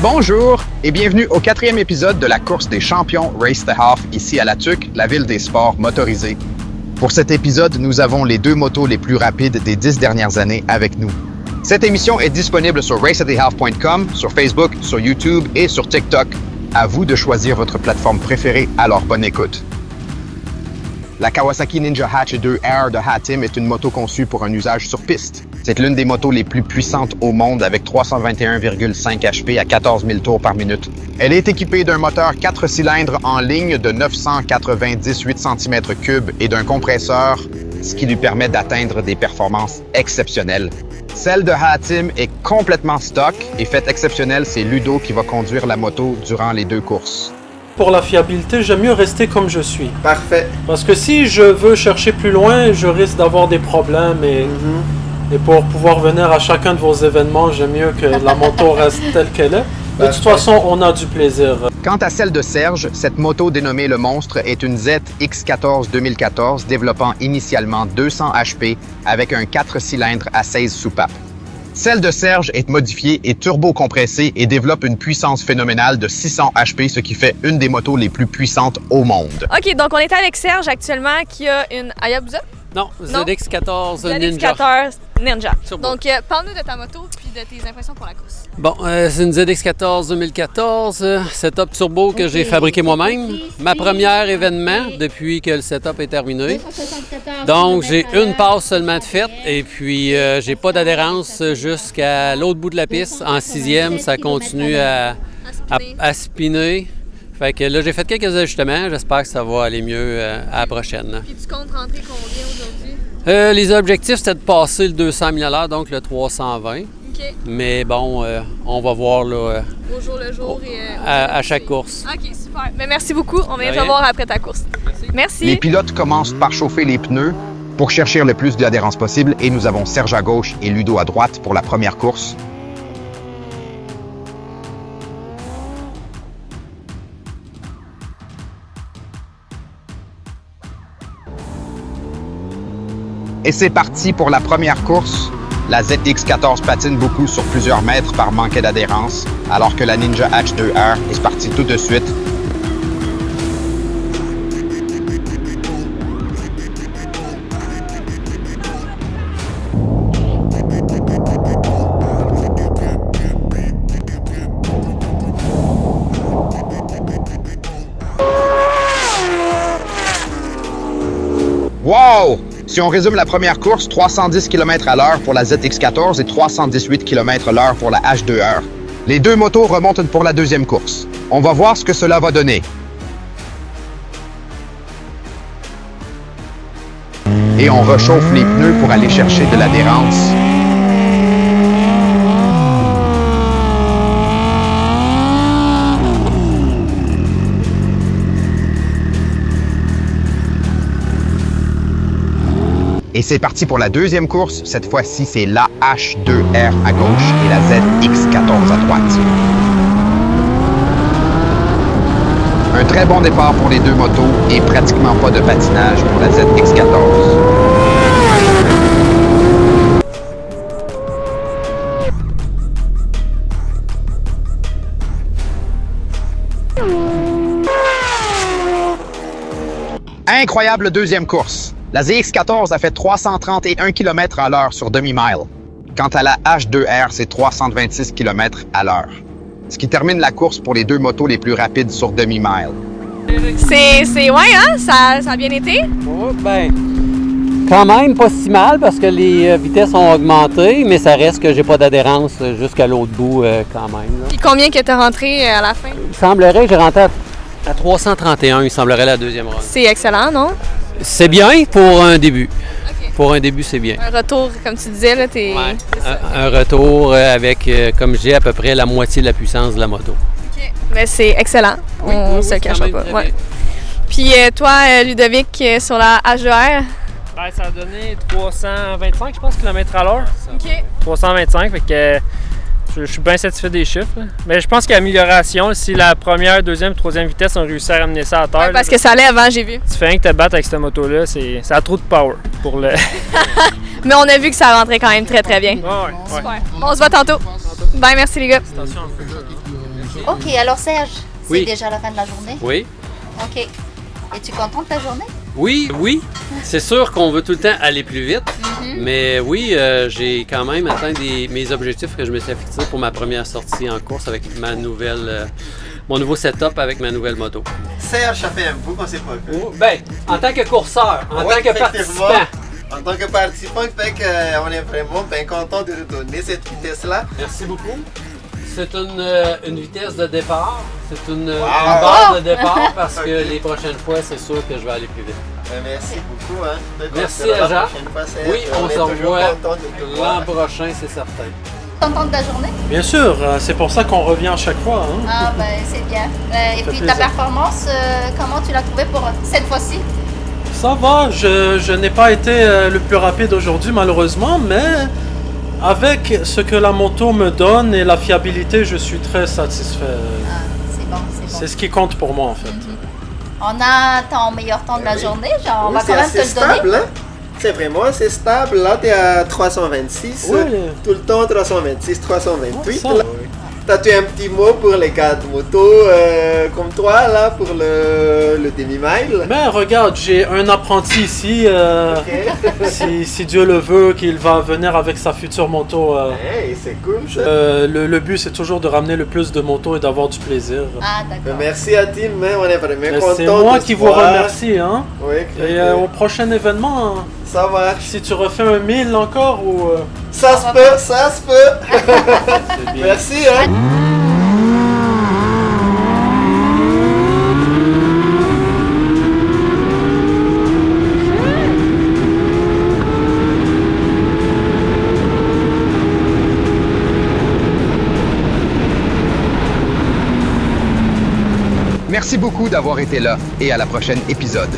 Bonjour et bienvenue au 4e épisode de la course des champions Race the Half ici à La Tuque, la ville des sports motorisés. Pour cet épisode, nous avons les deux motos les plus rapides des 10 dernières années avec nous. Cette émission est disponible sur raceatthehalf.com, sur Facebook, sur YouTube et sur TikTok. À vous de choisir votre plateforme préférée, alors bonne écoute. La Kawasaki Ninja Hatch 2R de Hatim est une moto conçue pour un usage sur piste. C'est l'une des motos les plus puissantes au monde avec 321,5 HP à 14 000 tours par minute. Elle est équipée d'un moteur 4 cylindres en ligne de 998 cm3 et d'un compresseur, ce qui lui permet d'atteindre des performances exceptionnelles. Celle de Hatim est complètement stock et fait exceptionnelle, c'est Ludo qui va conduire la moto durant les deux courses. Pour la fiabilité, j'aime mieux rester comme je suis. Parfait. Parce que si je veux chercher plus loin, je risque d'avoir des problèmes et pour pouvoir venir à chacun de vos événements, j'aime mieux que la moto reste telle qu'elle est. De toute façon, on a du plaisir. Quant à celle de Serge, cette moto dénommée le Monstre est une ZX14 2014 développant initialement 200 HP avec un 4 cylindres à 16 soupapes. Celle de Serge est modifiée et turbo-compressée et développe une puissance phénoménale de 600 HP, ce qui fait une des motos les plus puissantes au monde. OK, donc on est avec Serge actuellement qui a une Hayabusa. Non, ZX14 Ninja. Ninja. Turbo. Donc, parle-nous de ta moto puis de tes impressions pour la course. Bon, c'est une ZX14 2014, setup turbo que j'ai fabriqué moi-même. Ma première événement depuis que le setup est terminé. Donc, j'ai une passe seulement de faite et puis j'ai pas d'adhérence jusqu'à l'autre bout de la piste. En 6e, ça continue à spinner. Fait que là, j'ai fait quelques ajustements. J'espère que ça va aller mieux à la prochaine. Puis tu comptes rentrer combien aujourd'hui? Les objectifs, c'était de passer le 200 000 $, donc le 320. OK. Mais bon, on va voir là, Au jour le jour et... à chaque course. OK, super. Mais merci beaucoup. On vient te rien. voir après ta course. Merci. Les pilotes commencent par chauffer les pneus pour chercher le plus d'adhérence possible et nous avons Serge à gauche et Ludo à droite pour la première course. Et c'est parti pour la première course. La ZX14 patine beaucoup sur plusieurs mètres par manque d'adhérence, alors que la Ninja Hatch 2R est partie tout de suite. Wow! Si on résume la première course, 310 km/h pour la ZX14 et 318 km/h pour la H2R. Les deux motos remontent pour la deuxième course. On va voir ce que cela va donner. Et on réchauffe les pneus pour aller chercher de l'adhérence. Et c'est parti pour la deuxième course. Cette fois-ci, c'est la H2R à gauche et la ZX14 à droite. Un très bon départ pour les deux motos et pratiquement pas de patinage pour la ZX14. Incroyable deuxième course. La ZX14 a fait 331 km/h sur demi-mile. Quant à la H2R, c'est 326 km/h. Ce qui termine la course pour les deux motos les plus rapides sur demi-mile. Ouais, hein? Ça a bien été? Oui, ben, quand même pas si mal parce que les vitesses ont augmenté, mais ça reste que j'ai pas d'adhérence jusqu'à l'autre bout quand même. Là. Puis combien que t'as rentré à la fin? Il semblerait que j'ai rentré à 331, il semblerait la deuxième run. C'est excellent, non? C'est bien pour un début. OK. Pour un début, c'est bien. Un retour, comme tu disais, là, t'es... Ouais. c'est ça. Un retour avec, comme je dis, à peu près la moitié de la puissance de la moto. OK. Mais c'est excellent. On se le cachera pas. Ouais. Puis toi, Ludovic, sur la H2R? Ben, ça a donné 325, je pense, km/h. OK. 325, fait que je suis bien satisfait des chiffres. Là. Mais je pense qu'il y a amélioration. Si la première, deuxième, troisième vitesse ont réussi à ramener ça à terre. Ouais, parce là, que ça lève, hein, j'ai vu. tu fais rien que te battre avec cette moto-là, ça a trop de power pour le. Mais on a vu que ça rentrait quand même très, très bien. Ouais. Super. On se voit tantôt. Bye, merci les gars. Attention un peu là. Ok, alors Serge, c'est Oui. déjà la fin de la journée. Oui. Ok. Et tu es content de ta journée? Oui. C'est sûr qu'on veut tout le temps aller plus vite. Mais oui, j'ai quand même atteint mes objectifs que je me suis fixés pour ma première sortie en course avec ma nouvelle, mon nouveau setup avec ma nouvelle moto. Serge, ça fait un bout qu'on s'est pas vu. Ben, en tant que courseur, en Ouais, tant que effectivement. participant. En tant que participant, fait qu'on est vraiment bien content de redonner cette vitesse-là. Merci beaucoup. C'est une vitesse de départ. C'est une Wow. barre de départ parce que les prochaines fois, c'est sûr que je vais aller plus vite. Merci beaucoup. Hein. Peut-être qu'on Merci se verra à Jean. la prochaine fois, Serge. Oui, on est se toujours revoit content de te voir. l'an prochain, c'est certain. Content de ta journée? Bien sûr, c'est pour ça qu'on revient à chaque fois. Hein. Ah ben c'est bien. Et puis ta plaisir. performance, comment tu l'as trouvée pour cette fois-ci? Ça va, je n'ai pas été le plus rapide aujourd'hui malheureusement, mais avec ce que la moto me donne et la fiabilité, je suis très satisfait. Ah, c'est bon, c'est bon. C'est ce qui compte pour moi en fait. On a ton meilleur temps de la journée, genre on Oui, va c'est quand même te assez le donner. stable, hein? C'est vraiment assez stable. Là, tu es à 326. Oui. Tout le temps, 326, 328. Ça, là. oui. T'as-tu un petit mot pour les gars de moto comme toi, là, pour le demi-mile? Mais regarde, j'ai un apprenti ici, Ok. si Dieu le veut, qu'il va venir avec sa future moto. Hey, c'est cool, ça. Le but c'est toujours de ramener le plus de motos et d'avoir du plaisir. Ah d'accord. Merci à Tim, hein, on est vraiment Mais content. c'est moi de qui te vous voir. remercie. Hein. Oui, Et au prochain événement, hein, ça marche. si tu refais un 1000 encore ou... Ça se peut, ça se peut. c'est bien. Merci, hein. Merci beaucoup d'avoir été là et à la prochaine épisode.